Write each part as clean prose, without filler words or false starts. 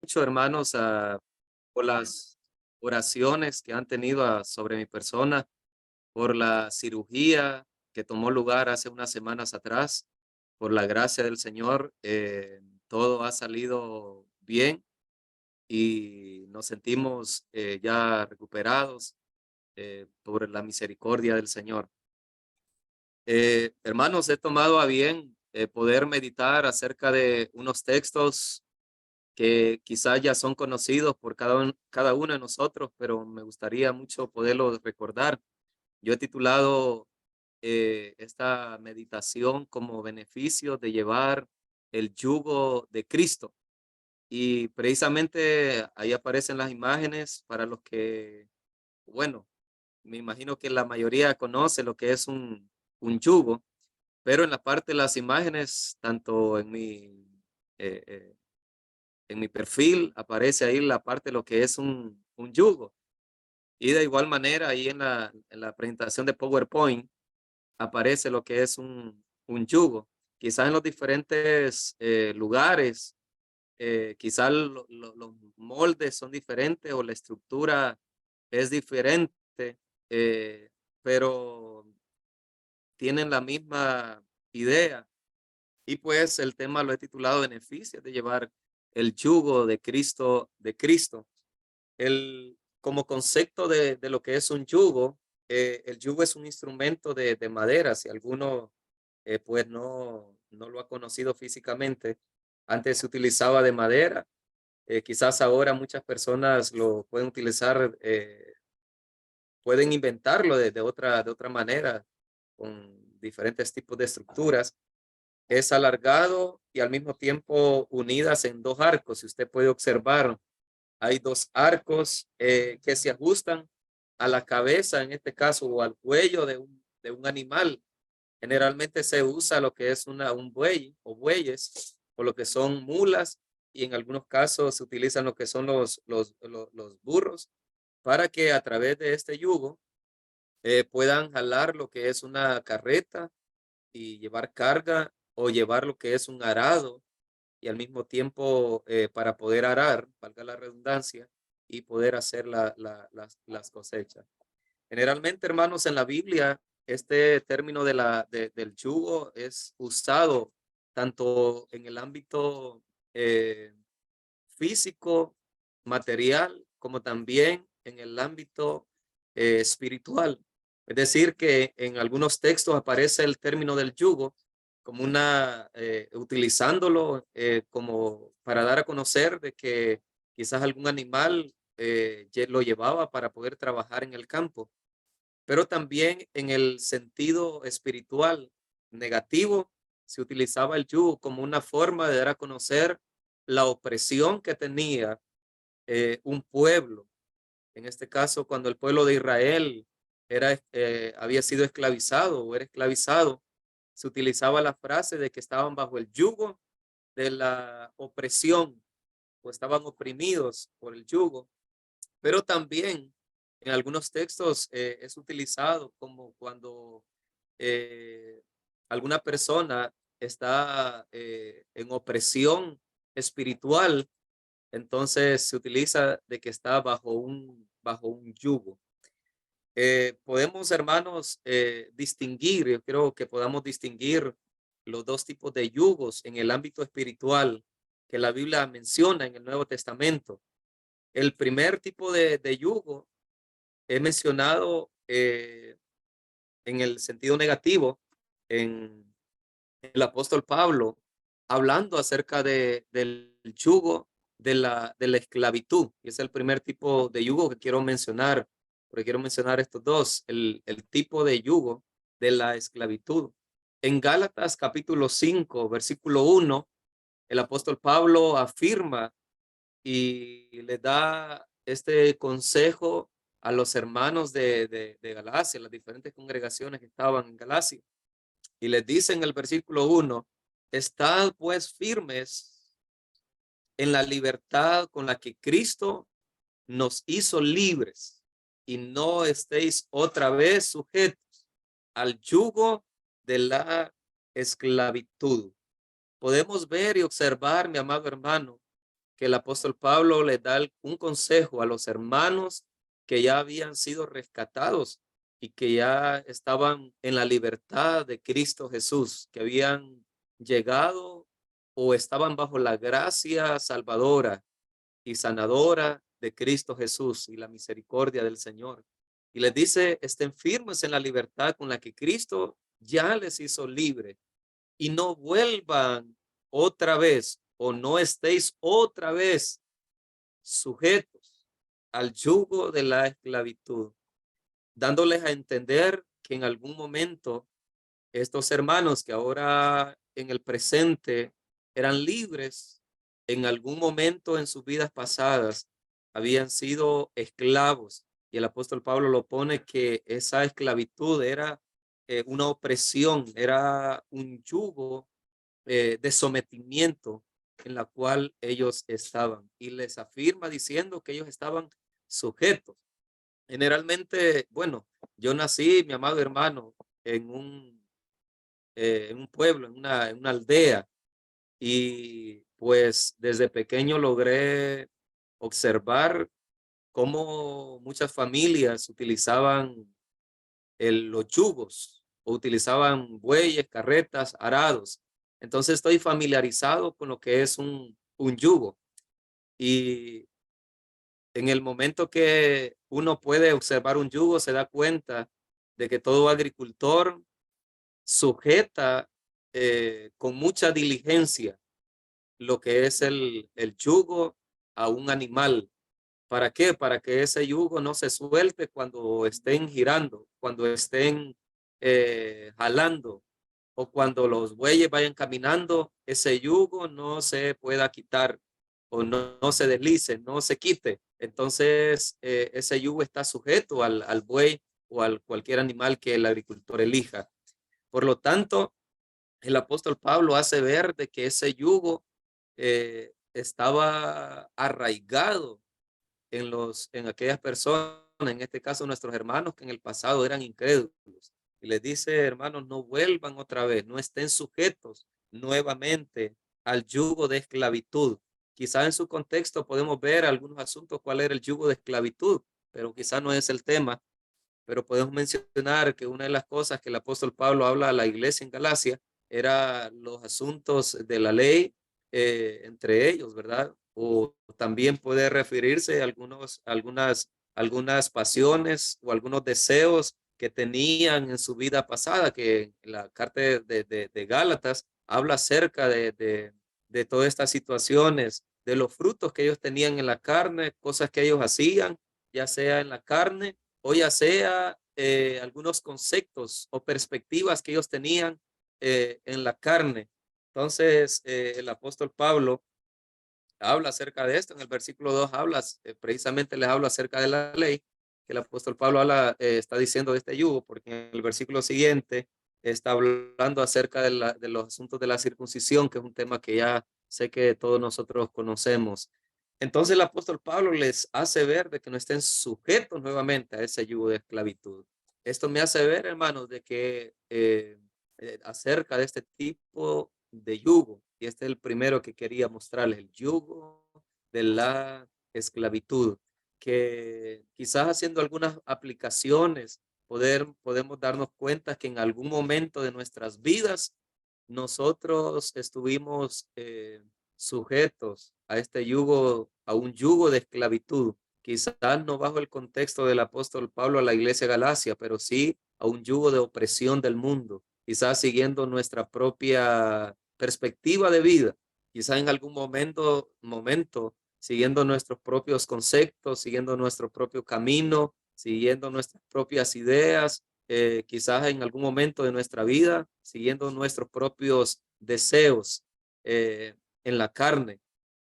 Mucho, hermanos, por las oraciones que han tenido sobre mi persona, por la cirugía que tomó lugar hace unas semanas atrás, por la gracia del Señor, todo ha salido bien y nos sentimos ya recuperados por la misericordia del Señor. Hermanos, he tomado a bien poder meditar acerca de unos textos que quizás ya son conocidos por cada uno de nosotros, pero me gustaría mucho poderlos recordar. Yo he titulado esta meditación como beneficio de llevar el yugo de Cristo. Y precisamente ahí aparecen las imágenes para los que, bueno, me imagino que la mayoría conoce lo que es un yugo, pero en la parte de las imágenes, tanto eh, eh, en mi perfil aparece ahí la parte de lo que es un yugo. Y de igual manera, ahí en la presentación de PowerPoint aparece lo que es un yugo. Quizás en los diferentes lugares, quizás los moldes son diferentes o la estructura es diferente, eh, pero tienen la misma idea. Y pues el tema lo he titulado Beneficios de llevar el yugo de Cristo, de Cristo. Como concepto de lo que es un yugo, el yugo es un instrumento de madera. Si alguno pues no lo ha conocido físicamente, antes se utilizaba de madera. Quizás ahora muchas personas lo pueden utilizar, pueden inventarlo de otra manera, con diferentes tipos de estructuras. Es alargado y al mismo tiempo unidas en dos arcos. Si usted puede observar, hay dos arcos que se ajustan a la cabeza, en este caso, o al cuello de un animal. Generalmente se usa lo que es un buey o bueyes, o lo que son mulas, y en algunos casos se utilizan lo que son los burros, para que a través de este yugo puedan jalar lo que es una carreta y llevar carga, o llevar lo que es un arado, y al mismo tiempo para poder arar, valga la redundancia, y poder hacer las cosechas. Generalmente, hermanos, en la Biblia, este término del yugo es usado tanto en el ámbito eh, físico, material, como también en el ámbito espiritual. Es decir, que en algunos textos aparece el término del yugo como utilizándolo como para dar a conocer de que quizás algún animal lo llevaba para poder trabajar en el campo, pero también en el sentido espiritual negativo se utilizaba el yugo como una forma de dar a conocer la opresión que tenía un pueblo. En este caso, cuando el pueblo de Israel había sido esclavizado o era esclavizado, se utilizaba la frase de que estaban bajo el yugo de la opresión, o estaban oprimidos por el yugo. Pero también en algunos textos es utilizado como cuando eh, alguna persona está en opresión espiritual, entonces se utiliza de que está bajo un yugo. Podemos, hermanos, distinguir, yo creo que podamos distinguir los dos tipos de yugos en el ámbito espiritual que la Biblia menciona en el Nuevo Testamento. El primer tipo de yugo he mencionado en el sentido negativo en el apóstol Pablo, hablando acerca del yugo de la esclavitud. Y es el primer tipo de yugo que quiero mencionar, porque quiero mencionar estos dos, el tipo de yugo de la esclavitud. En Gálatas capítulo 5, versículo 1, el apóstol Pablo afirma y le da este consejo a los hermanos de Galacia, las diferentes congregaciones que estaban en Galacia. Y les dice en el versículo 1, estad pues firmes en la libertad con la que Cristo nos hizo libres, y no estéis otra vez sujetos al yugo de la esclavitud. Podemos ver y observar, mi amado hermano, que el apóstol Pablo les da un consejo a los hermanos que ya habían sido rescatados y que ya estaban en la libertad de Cristo Jesús, que habían llegado o estaban bajo la gracia salvadora y sanadora de Cristo Jesús y la misericordia del Señor. Y les dice, estén firmes en la libertad con la que Cristo ya les hizo libre y no vuelvan otra vez o no estéis otra vez sujetos al yugo de la esclavitud, dándoles a entender que en algún momento estos hermanos que ahora en el presente eran libres, en algún momento en sus vidas pasadas habían sido esclavos. Y el apóstol Pablo lo pone que esa esclavitud era una opresión, era un yugo de sometimiento en la cual ellos estaban. Y les afirma diciendo que ellos estaban sujetos. Generalmente, bueno, yo nací, mi amado hermano, en un pueblo, en una aldea, y pues desde pequeño logré observar cómo muchas familias utilizaban los yugos o utilizaban bueyes, carretas, arados. Entonces estoy familiarizado con lo que es un yugo. Y en el momento que uno puede observar un yugo, se da cuenta de que todo agricultor sujeta con mucha diligencia lo que es el yugo a un animal. ¿Para qué? Para que ese yugo no se suelte cuando estén girando, cuando estén jalando o cuando los bueyes vayan caminando, ese yugo no se pueda quitar o no se deslice, no se quite. Entonces, ese yugo está sujeto al buey o al cualquier animal que el agricultor elija. Por lo tanto, el apóstol Pablo hace ver de que ese yugo estaba arraigado en aquellas personas, en este caso nuestros hermanos que en el pasado eran incrédulos. Y les dice, hermanos, no vuelvan otra vez, no estén sujetos nuevamente al yugo de esclavitud. Quizá en su contexto podemos ver algunos asuntos cuál era el yugo de esclavitud, pero quizá no es el tema. Pero podemos mencionar que una de las cosas que el apóstol Pablo habla a la iglesia en Galacia era los asuntos de la ley entre ellos, ¿verdad? O también puede referirse a algunas pasiones o algunos deseos que tenían en su vida pasada, que la carta de Gálatas habla acerca de todas estas situaciones, de los frutos que ellos tenían en la carne, cosas que ellos hacían, ya sea en la carne o ya sea algunos conceptos o perspectivas que ellos tenían en la carne. Entonces, el apóstol Pablo habla acerca de esto. En el versículo 2 habla, precisamente les habla acerca de la ley, que el apóstol Pablo habla, está diciendo de este yugo, porque en el versículo siguiente está hablando acerca de los asuntos de la circuncisión, que es un tema que ya sé que todos nosotros conocemos. Entonces el apóstol Pablo les hace ver de que no estén sujetos nuevamente a ese yugo de esclavitud. Esto me hace ver, hermanos, de que acerca de este tipo de yugo, y este es el primero que quería mostrarles, el yugo de la esclavitud, que quizás haciendo algunas aplicaciones podemos darnos cuenta que en algún momento de nuestras vidas nosotros estuvimos sujetos a este yugo, a un yugo de esclavitud, quizás no bajo el contexto del apóstol Pablo a la iglesia de Galacia, pero sí a un yugo de opresión del mundo, quizás siguiendo nuestra propia perspectiva de vida, quizás en algún momento siguiendo nuestros propios conceptos, siguiendo nuestro propio camino, siguiendo nuestras propias ideas, quizás en algún momento de nuestra vida, siguiendo nuestros propios deseos en la carne.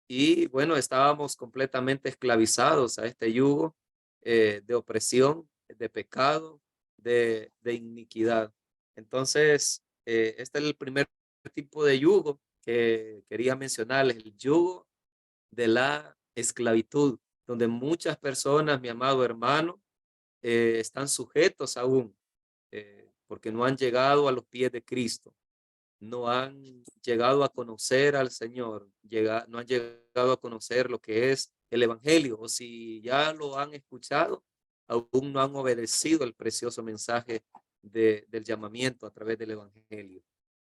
Y bueno, estábamos completamente esclavizados a este yugo de opresión, de pecado, de iniquidad. Entonces, este es el primer tipo de yugo que quería mencionarles, el yugo de la esclavitud, donde muchas personas, mi amado hermano, están sujetos aún porque no han llegado a los pies de Cristo. no han llegado a conocer al Señor, no han llegado a conocer lo que es el Evangelio, o si ya lo han escuchado, aún no han obedecido el precioso mensaje del llamamiento a través del Evangelio.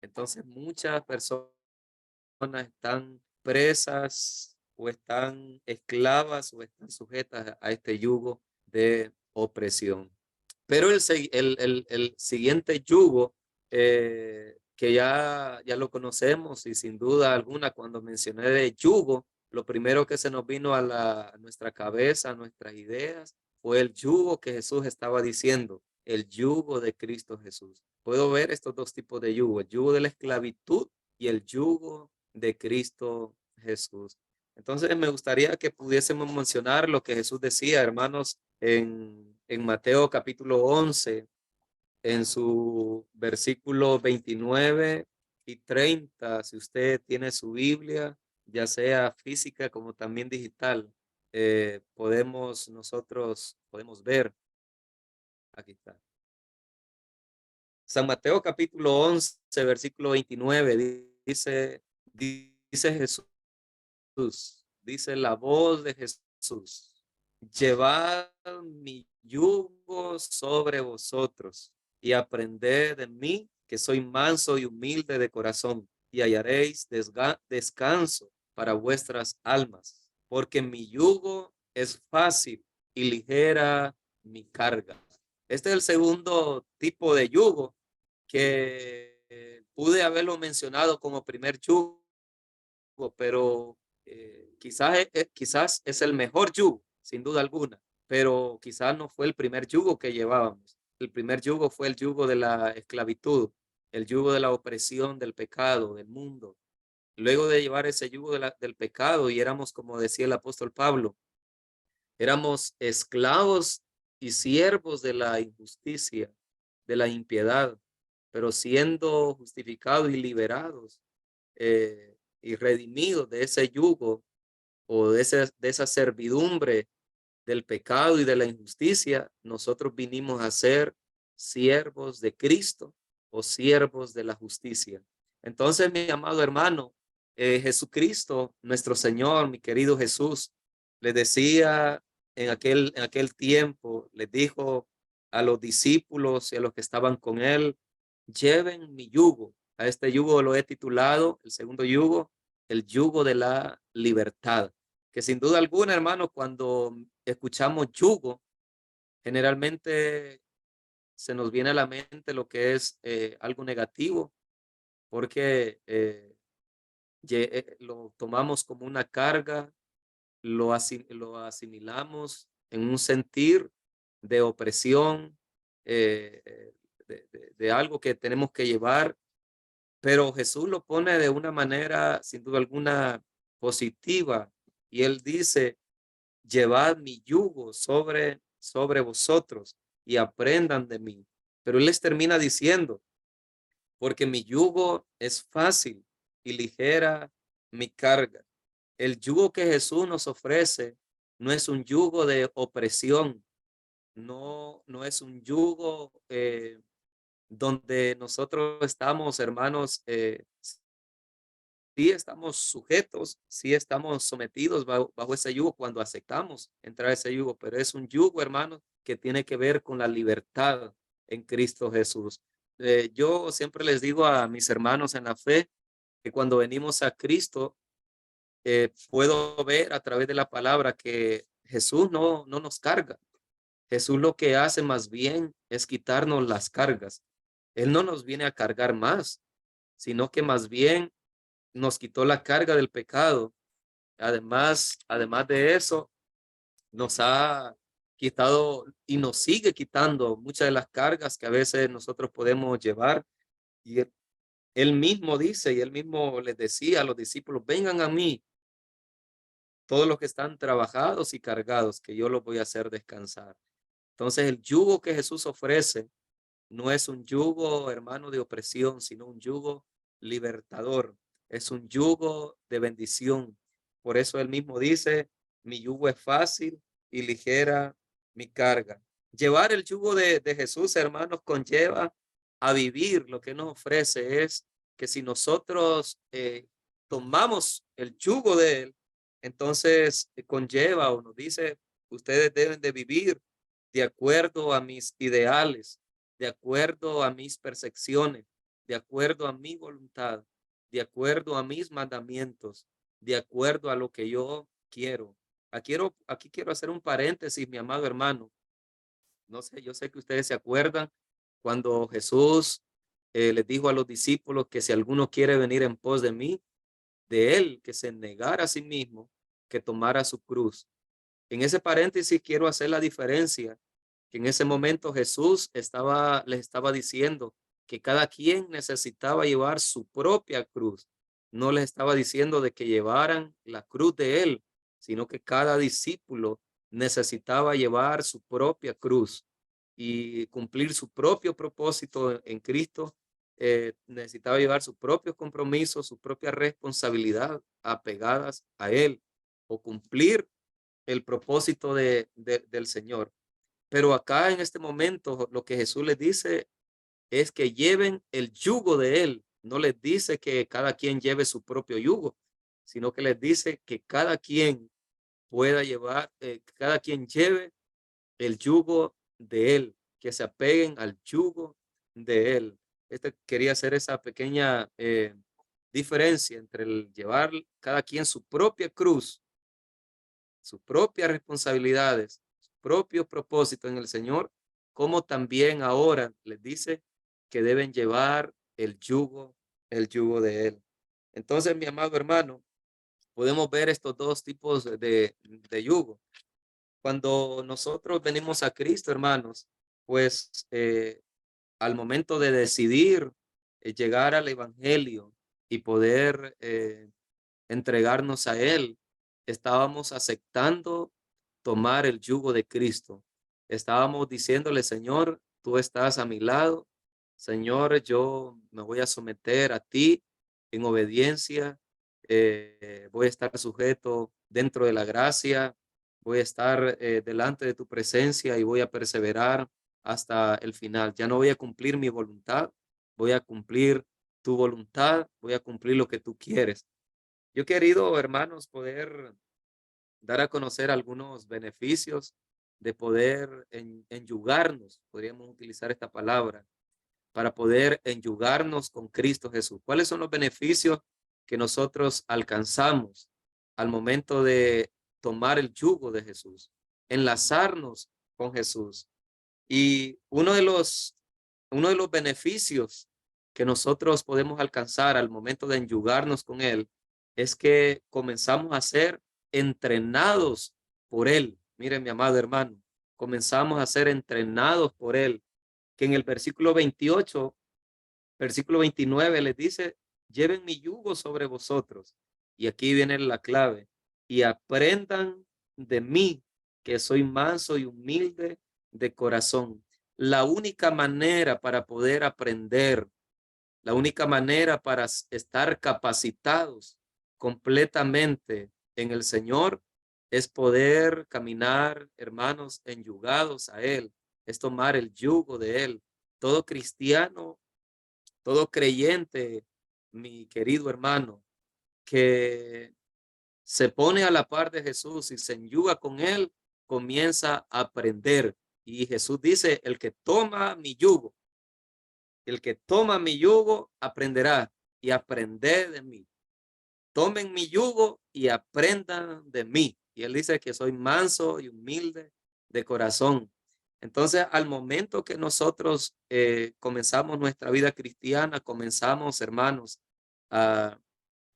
Entonces, muchas personas están presas o están esclavas o están sujetas a este yugo de opresión. Pero el siguiente yugo, que ya lo conocemos y sin duda alguna cuando mencioné de yugo, lo primero que se nos vino a nuestra cabeza, a nuestras ideas, fue el yugo que Jesús estaba diciendo, el yugo de Cristo Jesús. Puedo ver estos dos tipos de yugo, el yugo de la esclavitud y el yugo de Cristo Jesús. Entonces me gustaría que pudiésemos mencionar lo que Jesús decía, hermanos, en Mateo capítulo 11, en su versículo 29 y 30, si usted tiene su Biblia, ya sea física como también digital, podemos ver, aquí está. San Mateo capítulo 11, versículo 29, dice Jesús, dice la voz de Jesús: llevad mi yugo sobre vosotros y aprended de mí, que soy manso y humilde de corazón, y hallaréis descanso para vuestras almas, porque mi yugo es fácil y ligera mi carga. Este es el segundo tipo de yugo que pude haberlo mencionado como primer yugo, pero quizás es el mejor yugo, sin duda alguna, pero quizás no fue el primer yugo que llevábamos. El primer yugo fue el yugo de la esclavitud, el yugo de la opresión del pecado, del mundo. Luego de llevar ese yugo del pecado y éramos, como decía el apóstol Pablo, éramos esclavos y siervos de la injusticia, de la impiedad, pero siendo justificados y liberados y redimidos de ese yugo o de esa servidumbre del pecado y de la injusticia, nosotros vinimos a ser siervos de Cristo o siervos de la justicia. Entonces, mi amado hermano, Jesucristo, nuestro Señor, mi querido Jesús, le decía en aquel tiempo, les dijo a los discípulos y a los que estaban con él: lleven mi yugo. A este yugo lo he titulado, el segundo yugo, el yugo de la libertad. Que sin duda alguna, hermano, cuando escuchamos yugo, generalmente se nos viene a la mente lo que es algo negativo, porque lo tomamos como una carga, lo asimilamos en un sentir de opresión, de algo que tenemos que llevar, pero Jesús lo pone de una manera, sin duda alguna, positiva, y él dice: llevad mi yugo sobre vosotros y aprendan de mí. Pero él les termina diciendo: porque mi yugo es fácil y ligera mi carga. El yugo que Jesús nos ofrece no es un yugo de opresión, no es un yugo donde nosotros estamos, hermanos, sí estamos sujetos, sí estamos sometidos bajo ese yugo cuando aceptamos entrar a ese yugo, pero es un yugo, hermano, que tiene que ver con la libertad en Cristo Jesús. Yo siempre les digo a mis hermanos en la fe que cuando venimos a Cristo, puedo ver a través de la palabra que Jesús no nos carga. Jesús lo que hace más bien es quitarnos las cargas. Él no nos viene a cargar más, sino que más bien nos quitó la carga del pecado. Además de eso, nos ha quitado y nos sigue quitando muchas de las cargas que a veces nosotros podemos llevar. Y él mismo dice, y él mismo les decía a los discípulos: vengan a mí, todos los que están trabajados y cargados, que yo los voy a hacer descansar. Entonces, el yugo que Jesús ofrece no es un yugo, hermano, de opresión, sino un yugo libertador. Es un yugo de bendición. Por eso él mismo dice: mi yugo es fácil y ligera mi carga. Llevar el yugo de Jesús, hermanos, conlleva a vivir. Lo que nos ofrece es que si nosotros tomamos el yugo de él, entonces conlleva o nos dice, ustedes deben de vivir de acuerdo a mis ideales, de acuerdo a mis percepciones, de acuerdo a mi voluntad, de acuerdo a mis mandamientos, de acuerdo a lo que yo quiero. Aquí quiero hacer un paréntesis, mi amado hermano. No sé, yo sé que ustedes se acuerdan cuando Jesús les dijo a los discípulos que si alguno quiere venir en pos de mí, de él que se negara a sí mismo, que tomara su cruz. En ese paréntesis quiero hacer la diferencia, que en ese momento Jesús les estaba diciendo que cada quien necesitaba llevar su propia cruz. No les estaba diciendo de que llevaran la cruz de él, sino que cada discípulo necesitaba llevar su propia cruz y cumplir su propio propósito en Cristo. Necesitaba llevar sus propios compromisos, su propia responsabilidad apegadas a él o cumplir el propósito del Señor. Pero acá en este momento lo que Jesús les dice es que lleven el yugo de él. No les dice que cada quien lleve su propio yugo, sino que les dice que cada quien pueda llevar, cada quien lleve el yugo de él, que se apeguen al yugo de él. Quería hacer esa pequeña diferencia entre el llevar cada quien su propia cruz, sus propias responsabilidades, sus propios propósitos en el Señor, como también ahora les dice que deben llevar el yugo de Él. Entonces, mi amado hermano, podemos ver estos dos tipos de yugo. Cuando nosotros venimos a Cristo, hermanos, pues al momento de decidir llegar al Evangelio y poder entregarnos a Él, estábamos aceptando tomar el yugo de Cristo. Estábamos diciéndole, Señor, tú estás a mi lado. Señor, yo me voy a someter a ti en obediencia. Voy a estar sujeto dentro de la gracia. Voy a estar delante de tu presencia y voy a perseverar hasta el final. Ya no voy a cumplir mi voluntad, voy a cumplir tu voluntad, voy a cumplir lo que tú quieres. Yo he querido, hermanos, poder dar a conocer algunos beneficios de poder enyugarnos, podríamos utilizar esta palabra, para poder enyugarnos con Cristo Jesús. ¿Cuáles son los beneficios que nosotros alcanzamos al momento de tomar el yugo de Jesús? Enlazarnos con Jesús. Y uno de los beneficios que nosotros podemos alcanzar al momento de enyugarnos con Él es que comenzamos a ser entrenados por Él. Miren, mi amado hermano, comenzamos a ser entrenados por Él, que en el versículo 28, versículo 29 les dice, lleven mi yugo sobre vosotros. Y aquí viene la clave, y aprendan de mí, que soy manso y humilde de corazón. La única manera para poder aprender, la única manera para estar capacitados completamente en el Señor es poder caminar, hermanos, enyugados a Él, es tomar el yugo de Él. Todo cristiano, todo creyente, mi querido hermano, que se pone a la par de Jesús y se enyuga con Él, comienza a aprender. Y Jesús dice, el que toma mi yugo aprenderá y aprender de mí. Tomen mi yugo y aprendan de mí. Y él dice que soy manso y humilde de corazón. Entonces, al momento que nosotros comenzamos nuestra vida cristiana, comenzamos, hermanos, a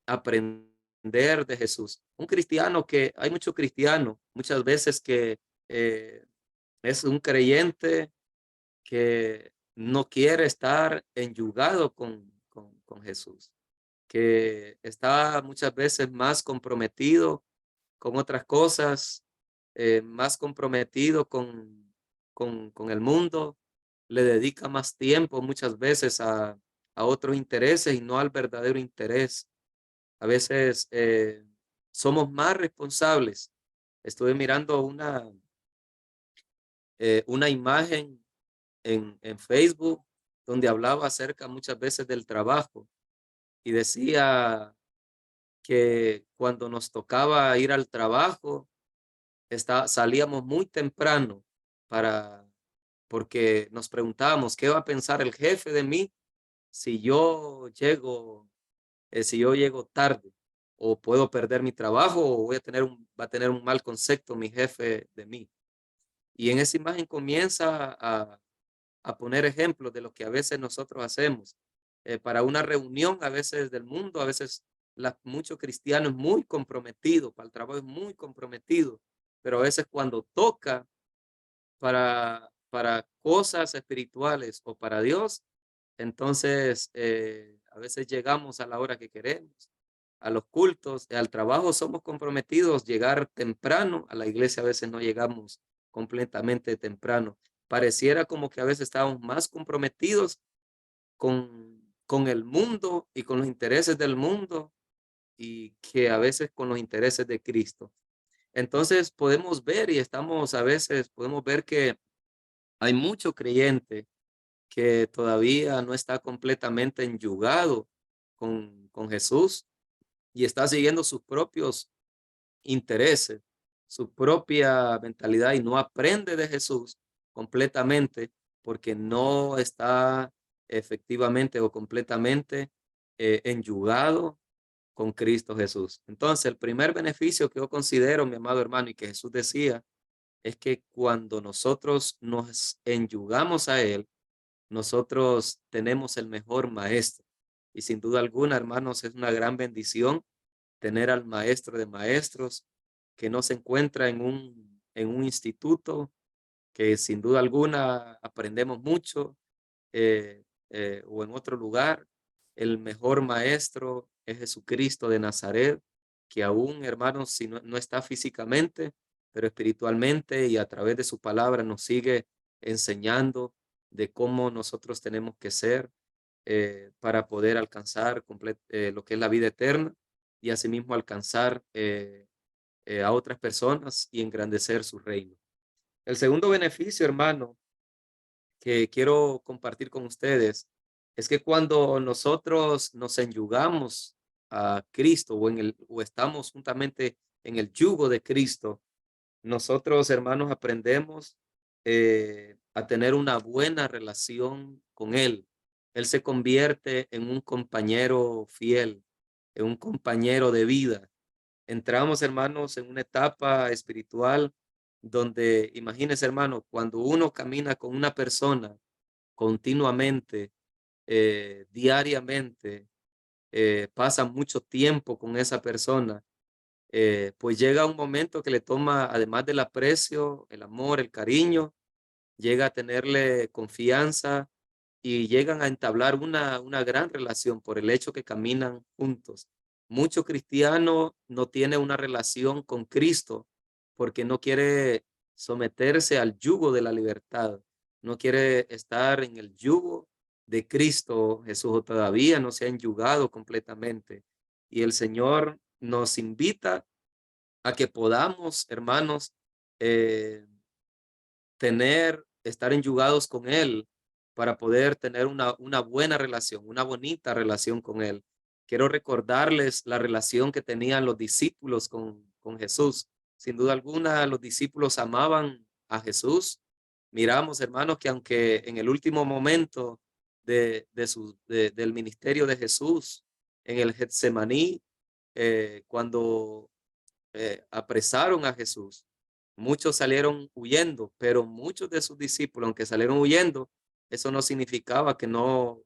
aprender de Jesús. Un cristiano que, hay muchos cristianos, muchas veces que es un creyente que no quiere estar enyugado con Jesús, que está muchas veces más comprometido con otras cosas, más comprometido con el mundo, le dedica más tiempo muchas veces a otros intereses y no al verdadero interés. A veces somos más responsables. Estuve mirando una imagen en Facebook donde hablaba acerca muchas veces del trabajo y decía que cuando nos tocaba ir al trabajo, salíamos muy temprano para, porque nos preguntábamos, ¿qué va a pensar el jefe de mí si yo llego, si yo llego tarde? O puedo perder mi trabajo o va a tener un mal concepto mi jefe de mí. Y en esa imagen comienza a poner ejemplos de lo que a veces nosotros hacemos. Para una reunión a veces del mundo, a veces muchos cristianos muy comprometidos, para el trabajo es muy comprometido, pero a veces cuando toca para cosas espirituales o para Dios, entonces a veces llegamos a la hora que queremos. A los cultos, al trabajo somos comprometidos, llegar temprano, a la iglesia a veces no llegamos completamente temprano. Pareciera como que a veces estamos más comprometidos con el mundo y con los intereses del mundo y que a veces con los intereses de Cristo. Entonces podemos ver y a veces podemos ver que hay mucho creyente que todavía no está completamente enyugado con Jesús y está siguiendo sus propios intereses, su propia mentalidad y no aprende de Jesús completamente porque no está efectivamente o completamente enyugado con Cristo Jesús. Entonces, el primer beneficio que yo considero, mi amado hermano, y que Jesús decía, es que cuando nosotros nos enyugamos a Él, nosotros tenemos el mejor maestro. Y sin duda alguna, hermanos, es una gran bendición tener al maestro de maestros que no se encuentra en un instituto, que sin duda alguna aprendemos mucho, o en otro lugar. El mejor maestro es Jesucristo de Nazaret, que aún, hermanos, si no está físicamente, pero espiritualmente y a través de su palabra nos sigue enseñando de cómo nosotros tenemos que ser para poder alcanzar lo que es la vida eterna y asimismo alcanzar a otras personas y engrandecer su reino. El segundo beneficio, hermano, que quiero compartir con ustedes es que cuando nosotros nos enyugamos a Cristo o estamos juntamente en el yugo de Cristo, nosotros, hermanos, aprendemos a tener una buena relación con Él. Él se convierte en un compañero fiel, en un compañero de vida. Entramos, hermanos, en una etapa espiritual donde, imagínense, hermano, cuando uno camina con una persona continuamente, diariamente, pasa mucho tiempo con esa persona, pues llega un momento que le toma, además del aprecio, el amor, el cariño, llega a tenerle confianza y llegan a entablar una gran relación por el hecho que caminan juntos. Mucho cristiano no tiene una relación con Cristo porque no quiere someterse al yugo de la libertad, no quiere estar en el yugo de Cristo Jesús o todavía no se ha enyugado completamente. Y el Señor nos invita a que podamos, hermanos, eh, estar enyugados con Él para poder tener una buena relación, una bonita relación con Él. Quiero recordarles la relación que tenían los discípulos con Jesús. Sin duda alguna, los discípulos amaban a Jesús. Miramos, hermanos, que aunque en el último momento del ministerio de Jesús, en el Getsemaní, cuando apresaron a Jesús, muchos salieron huyendo, pero muchos de sus discípulos, aunque salieron huyendo, eso no significaba que no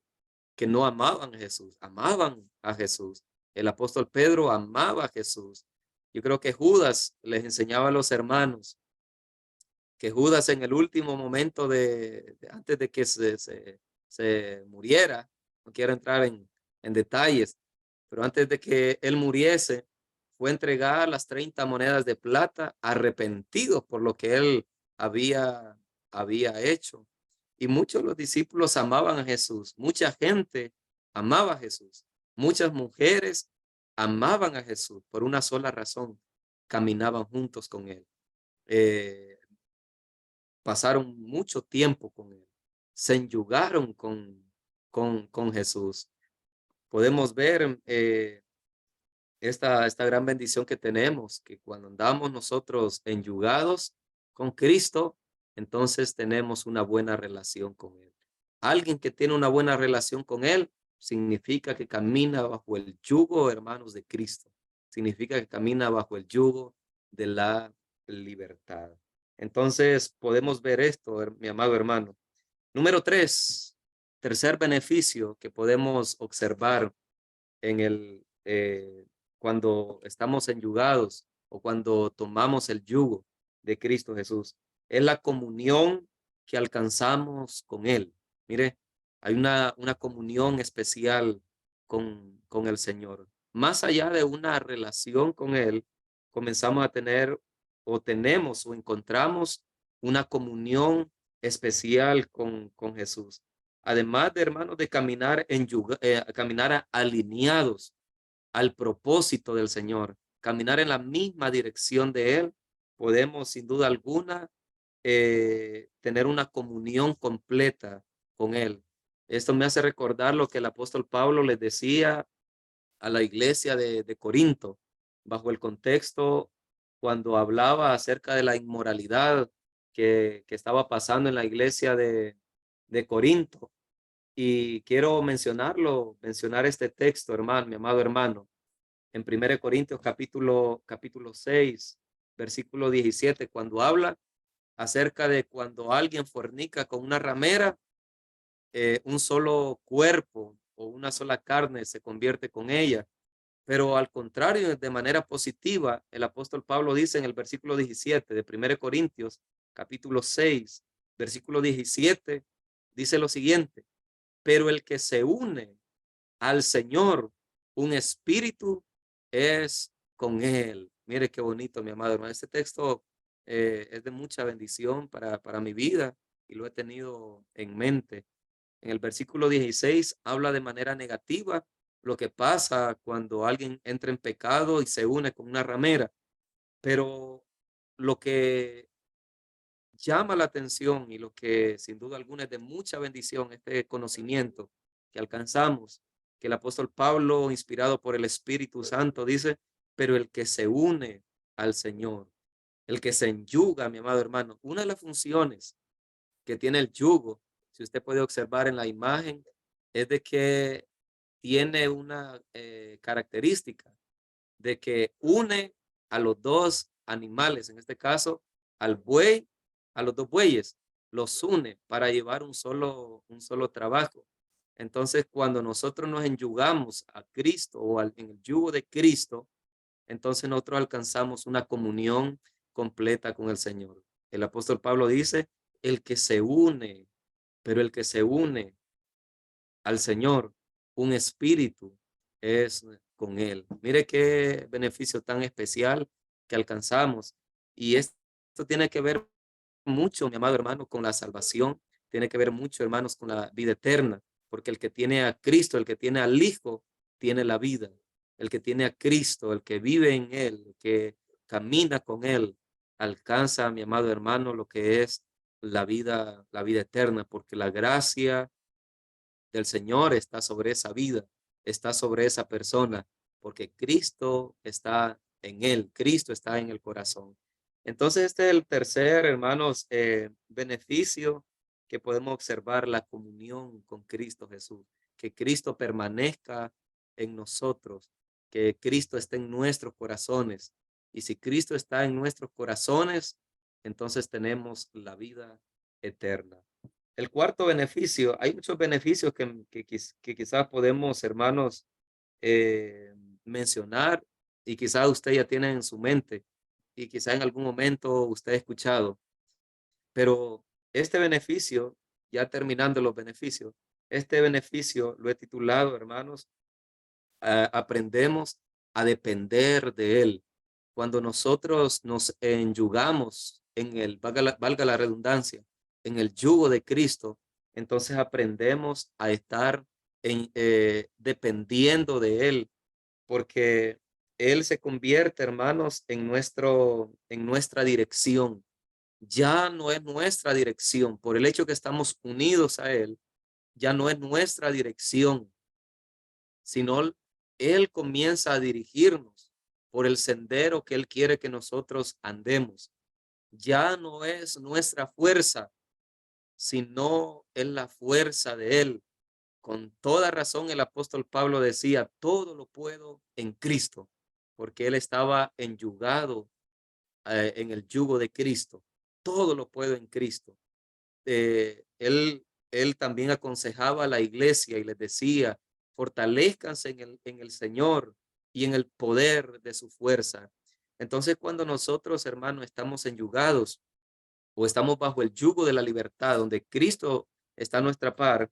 amaban a Jesús, amaban a Jesús. El apóstol Pedro amaba a Jesús. Yo creo que Judas les enseñaba a los hermanos que Judas en el último momento antes de que se muriera, no quiero entrar en detalles, pero antes de que él muriese, fue entregar las 30 monedas de plata arrepentido por lo que él había hecho. Y muchos de los discípulos amaban a Jesús, mucha gente amaba a Jesús, muchas mujeres amaban a Jesús por una sola razón, caminaban juntos con él. Eh, Pasaron mucho tiempo con él, se enyugaron con Jesús. podemos ver esta gran bendición que tenemos, que cuando andamos nosotros enyugados con Cristo, entonces tenemos una buena relación con Él. Alguien que tiene una buena relación con Él significa que camina bajo el yugo, hermanos, de Cristo. Significa que camina bajo el yugo de la libertad. Entonces podemos ver esto, mi amado hermano. Número 3, tercer beneficio que podemos observar en cuando estamos enyugados o cuando tomamos el yugo de Cristo Jesús, es la comunión que alcanzamos con Él. Mire, hay una comunión especial con el Señor. Más allá de una relación con Él, comenzamos a tener o tenemos o encontramos una comunión especial con Jesús. Además de, hermanos, de caminar, caminar alineados al propósito del Señor, caminar en la misma dirección de Él, podemos sin duda alguna tener una comunión completa con Él. Esto me hace recordar lo que el apóstol Pablo les decía a la iglesia de Corinto, bajo el contexto cuando hablaba acerca de la inmoralidad que estaba pasando en la iglesia de Corinto. Y quiero mencionar este texto, hermano, mi amado hermano, en 1 Corintios capítulo 6, versículo 17, cuando habla acerca de cuando alguien fornica con una ramera, un solo cuerpo o una sola carne se convierte con ella. Pero al contrario, de manera positiva, el apóstol Pablo dice en el versículo 17 de 1 Corintios, capítulo 6, versículo 17, dice lo siguiente: pero el que se une al Señor, un espíritu es con Él. Mire qué bonito, mi amado hermano. Este texto es de mucha bendición para mi vida y lo he tenido en mente. En el versículo 16 habla de manera negativa lo que pasa cuando alguien entra en pecado y se une con una ramera, pero lo que llama la atención y lo que sin duda alguna es de mucha bendición, este conocimiento que alcanzamos, que el apóstol Pablo, inspirado por el Espíritu Santo, dice, pero el que se une al Señor, el que se enyuga, mi amado hermano, una de las funciones que tiene el yugo, si usted puede observar en la imagen, es de que tiene una característica de que une a los dos animales, en este caso al buey, a los dos bueyes, los une para llevar un solo trabajo. Entonces, cuando nosotros nos enyugamos a Cristo o en el yugo de Cristo, entonces nosotros alcanzamos una comunión completa con el Señor. El apóstol Pablo dice, el que se une, pero el que se une al Señor, un espíritu es con Él. Mire qué beneficio tan especial que alcanzamos. Y esto tiene que ver mucho, mi amado hermano, con la salvación. Tiene que ver mucho, hermanos, con la vida eterna. Porque el que tiene a Cristo, el que tiene al Hijo, tiene la vida. El que tiene a Cristo, el que vive en Él, el que camina con Él, alcanza, mi amado hermano, lo que es la vida eterna. Porque la gracia del Señor está sobre esa vida, está sobre esa persona, porque Cristo está en él, Cristo está en el corazón. Entonces, este es el tercer, hermanos, beneficio que podemos observar, la comunión con Cristo Jesús, que Cristo permanezca en nosotros, que Cristo esté en nuestros corazones. Y si Cristo está en nuestros corazones, entonces tenemos la vida eterna. El cuarto beneficio, hay muchos beneficios que quizás podemos, hermanos, eh, mencionar y quizás usted ya tiene en su mente y quizás en algún momento usted ha escuchado, pero este beneficio, ya terminando los beneficios, este beneficio lo he titulado, hermanos, aprendemos a depender de Él. Cuando nosotros nos enyugamos en el, valga la redundancia, en el yugo de Cristo, entonces aprendemos a estar dependiendo de Él, porque Él se convierte, hermanos, en nuestra dirección. Ya no es nuestra dirección, por el hecho que estamos unidos a Él, ya no es nuestra dirección, sino Él comienza a dirigirnos por el sendero que Él quiere que nosotros andemos. Ya no es nuestra fuerza, sino es la fuerza de Él. Con toda razón el apóstol Pablo decía, todo lo puedo en Cristo, porque Él estaba enyugado en el yugo de Cristo. Todo lo puedo en Cristo. Él también aconsejaba a la iglesia y les decía, fortalezcanse en el Señor y en el poder de su fuerza. Entonces, cuando nosotros, hermanos, estamos enyugados o estamos bajo el yugo de la libertad, donde Cristo está a nuestra par,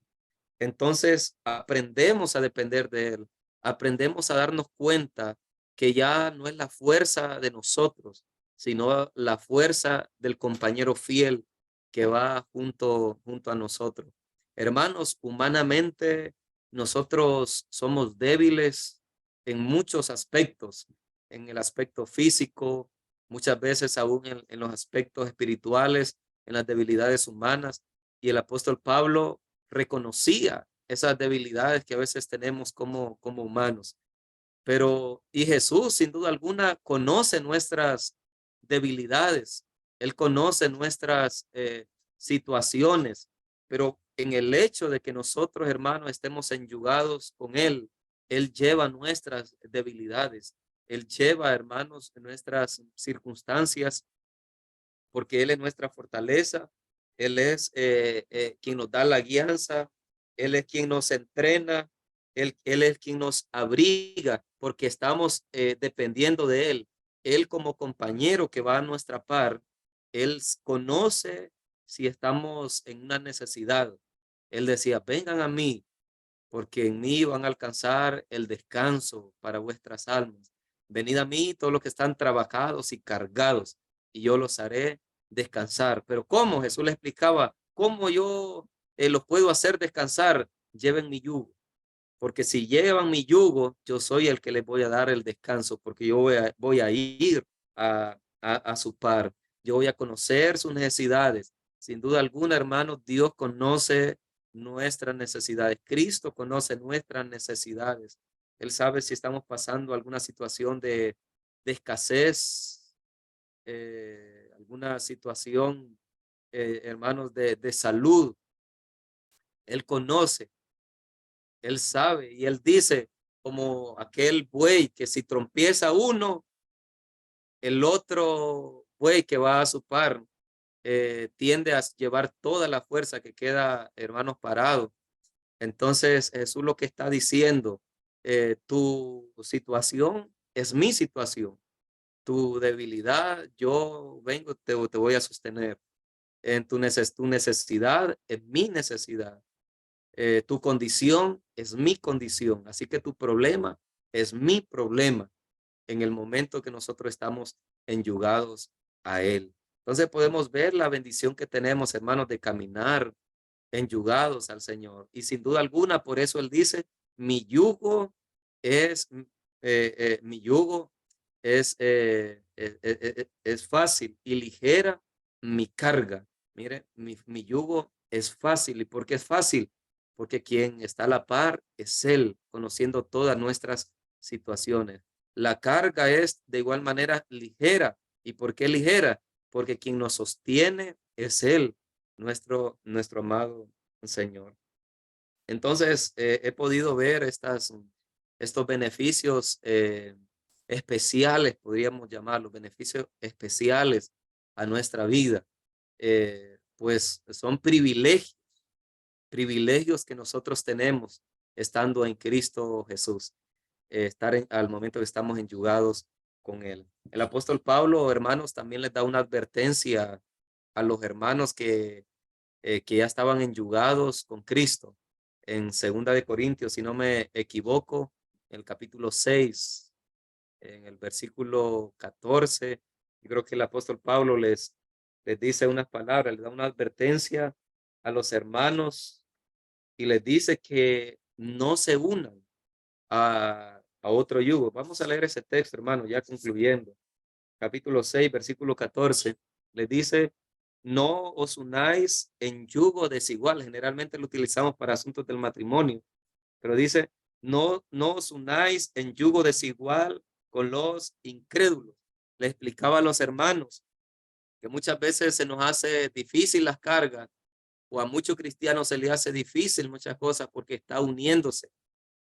entonces aprendemos a depender de Él, aprendemos a darnos cuenta que ya no es la fuerza de nosotros, sino la fuerza del compañero fiel que va junto a nosotros. Hermanos, humanamente nosotros somos débiles en muchos aspectos, en el aspecto físico, muchas veces aún en los aspectos espirituales, en las debilidades humanas. Y el apóstol Pablo reconocía esas debilidades que a veces tenemos como humanos. Pero, y Jesús, sin duda alguna, conoce nuestras debilidades. Él conoce nuestras situaciones, pero en el hecho de que nosotros, hermanos, estemos enyugados con Él, Él lleva nuestras debilidades. Él lleva, hermanos, nuestras circunstancias, porque Él es nuestra fortaleza. Él es quien nos da la guianza. Él es quien nos entrena. Él es quien nos abriga, porque estamos dependiendo de Él. Él como compañero que va a nuestra par, Él conoce si estamos en una necesidad. Él decía, vengan a mí, porque en mí van a alcanzar el descanso para vuestras almas. Venid a mí todos los que están trabajados y cargados, y yo los haré descansar. Pero ¿cómo? Jesús le explicaba, ¿cómo yo los puedo hacer descansar? Lleven mi yugo, porque si llevan mi yugo, yo soy el que les voy a dar el descanso, porque yo voy a ir a su par. Yo voy a conocer sus necesidades. Sin duda alguna, hermanos, Dios conoce nuestras necesidades. Cristo conoce nuestras necesidades. Él sabe si estamos pasando alguna situación de escasez, alguna situación, hermanos, de salud. Él conoce, Él sabe y Él dice, como aquel buey que si trompieza uno, el otro buey que va a su par tiende a llevar toda la fuerza que queda, hermanos, parado. Entonces Jesús lo que está diciendo, tu situación es mi situación, tu debilidad, yo vengo, te voy a sostener. En tu necesidad es mi necesidad. Tu condición es mi condición. Así que tu problema es mi problema en el momento que nosotros estamos enyugados a Él. Entonces podemos ver la bendición que tenemos, hermanos, de caminar enyugados al Señor. Y sin duda alguna, por eso Él dice, mi yugo es, mi yugo es fácil y ligera mi carga. Mire, mi yugo es fácil. ¿Y por qué es fácil? Porque quien está a la par es Él, conociendo todas nuestras situaciones. La carga es de igual manera ligera. ¿Y por qué ligera? Porque quien nos sostiene es Él, nuestro amado Señor. Entonces, he podido ver estos beneficios especiales, podríamos llamarlos, beneficios especiales a nuestra vida. Pues son privilegios que nosotros tenemos estando en Cristo Jesús, al momento que estamos enyugados con Él. El apóstol Pablo, hermanos, también les da una advertencia a los hermanos que ya estaban enyugados con Cristo. En Segunda de Corintios, si no me equivoco, en el capítulo 6, en el versículo 14, yo creo que el apóstol Pablo les dice unas palabras, les da una advertencia a los hermanos y les dice que no se unan a otro yugo. Vamos a leer ese texto, hermano, ya concluyendo. Capítulo 6, versículo 14, les dice, no os unáis en yugo desigual. Generalmente lo utilizamos para asuntos del matrimonio, pero dice, no os unáis en yugo desigual con los incrédulos. Le explicaba a los hermanos que muchas veces se nos hace difícil las cargas, o a muchos cristianos se les hace difícil muchas cosas porque está uniéndose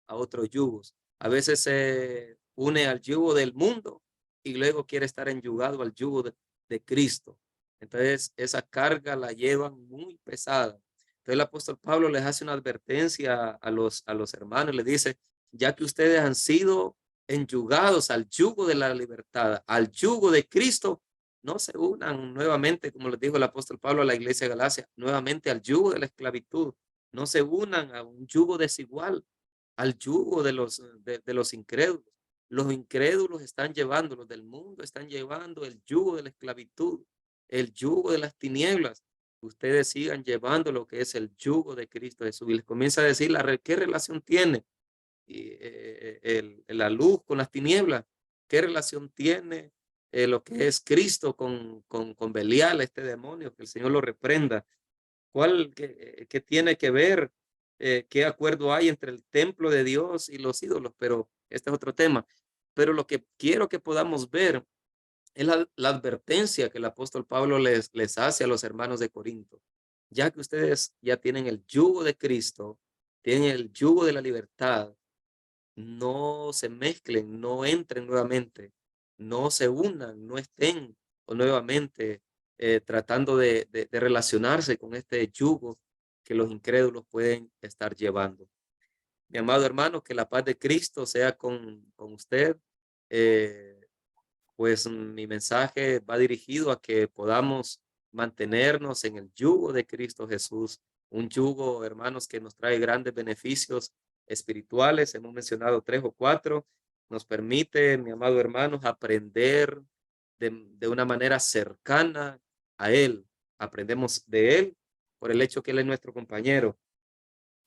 a otros yugos. A veces se une al yugo del mundo y luego quiere estar enyugado al yugo de Cristo. Entonces esa carga la llevan muy pesada. Entonces el apóstol Pablo les hace una advertencia a los hermanos, les dice, ya que ustedes han sido enyugados al yugo de la libertad, al yugo de Cristo, no se unan nuevamente, como les dijo el apóstol Pablo a la iglesia de Galacia, nuevamente al yugo de la esclavitud. No se unan a un yugo desigual, al yugo de los incrédulos. Los incrédulos están llevando, los del mundo están llevando el yugo de la esclavitud, el yugo de las tinieblas. Ustedes sigan llevando lo que es el yugo de Cristo Jesús. Y les comienza a decir qué relación tiene la luz con las tinieblas, qué relación tiene lo que es Cristo con Belial, este demonio, que el Señor lo reprenda. ¿Qué tiene que ver? ¿Qué acuerdo hay entre el templo de Dios y los ídolos? Pero este es otro tema. Pero lo que quiero que podamos ver es la advertencia que el apóstol Pablo les hace a los hermanos de Corinto. Ya que ustedes ya tienen el yugo de Cristo, tienen el yugo de la libertad, no se mezclen, no entren nuevamente, no se unan, no estén nuevamente tratando de relacionarse con este yugo que los incrédulos pueden estar llevando. Mi amado hermano, que la paz de Cristo sea con usted. Pues mi mensaje va dirigido a que podamos mantenernos en el yugo de Cristo Jesús, un yugo, hermanos, que nos trae grandes beneficios espirituales. Hemos mencionado 3 o 4. Nos permite, mi amado hermano, aprender de una manera cercana a Él. Aprendemos de Él por el hecho que Él es nuestro compañero.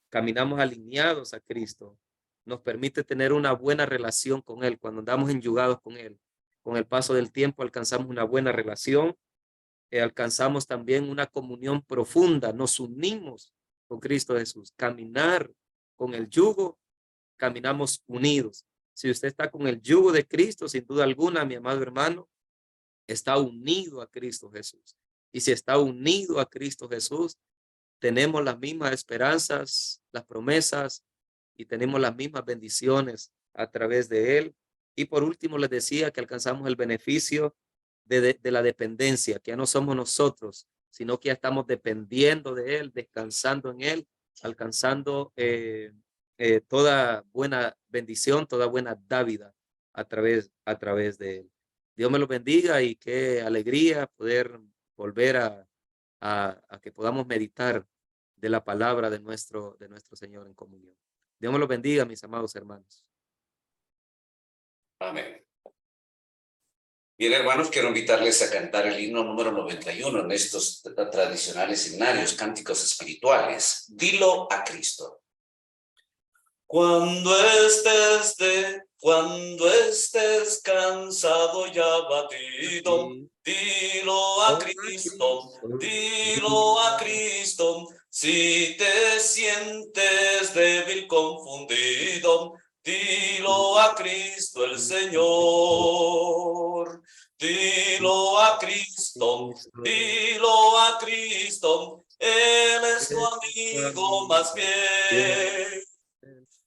Caminamos alineados a Cristo. Nos permite tener una buena relación con Él cuando andamos enyugados con Él. Con el paso del tiempo alcanzamos una buena relación, alcanzamos también una comunión profunda, nos unimos con Cristo Jesús. Caminar con el yugo, caminamos unidos. Si usted está con el yugo de Cristo, sin duda alguna, mi amado hermano, está unido a Cristo Jesús. Y si está unido a Cristo Jesús, tenemos las mismas esperanzas, las promesas y tenemos las mismas bendiciones a través de Él. Y por último, les decía que alcanzamos el beneficio de la dependencia, que ya no somos nosotros, sino que ya estamos dependiendo de Él, descansando en Él, alcanzando toda buena bendición, toda buena dávida a través de Él. Dios me lo bendiga y qué alegría poder volver a que podamos meditar de la palabra de nuestro Señor en comunión. Dios me lo bendiga, mis amados hermanos. Amén. Bien, hermanos, quiero invitarles a cantar el himno número 91 en estos tradicionales himnarios, cánticos espirituales. Dilo a Cristo. Cuando estés cansado y abatido, dilo a Cristo, dilo a Cristo. Si te sientes débil, confundido, dilo a Cristo el Señor. Dilo a Cristo, dilo a Cristo. Él es tu amigo más fiel.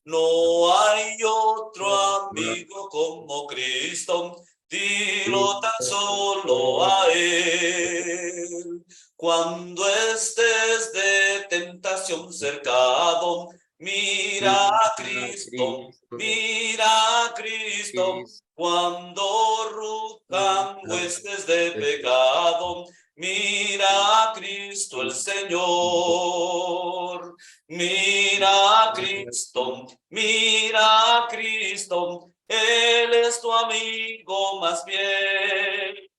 No hay otro amigo como Cristo, dilo tan solo a Él. Cuando estés de tentación cercado, mira a Cristo, mira a Cristo. Cuando ruzcan huestes de pecado, mira a Cristo el Señor. Mira a Cristo, mira a Cristo, Él es tu amigo más fiel.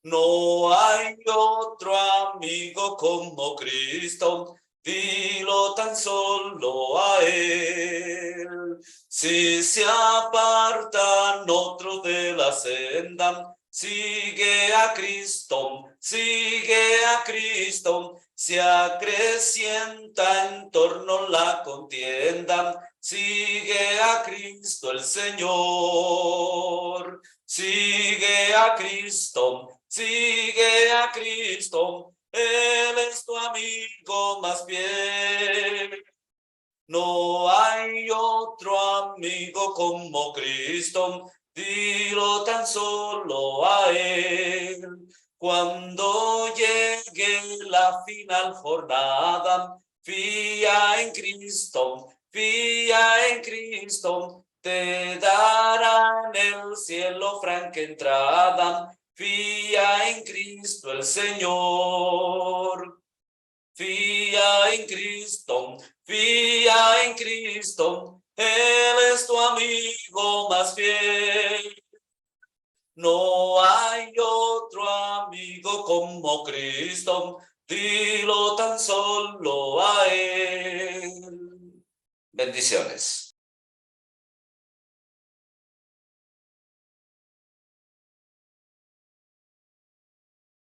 No hay otro amigo como Cristo, dilo tan solo a Él. Si se apartan otros de la senda, sigue a Cristo, sigue a Cristo. Se acrecienta en torno la contienda, sigue a Cristo el Señor. Sigue a Cristo, sigue a Cristo, Él es tu amigo más fiel. No hay otro amigo como Cristo, dilo tan solo a Él. Cuando llegue la final jornada, fía en Cristo, te darán el cielo franca entrada, fía en Cristo el Señor. Fía en Cristo, Él es tu amigo más fiel. No hay otro amigo como Cristo, dilo tan solo a Él. Bendiciones.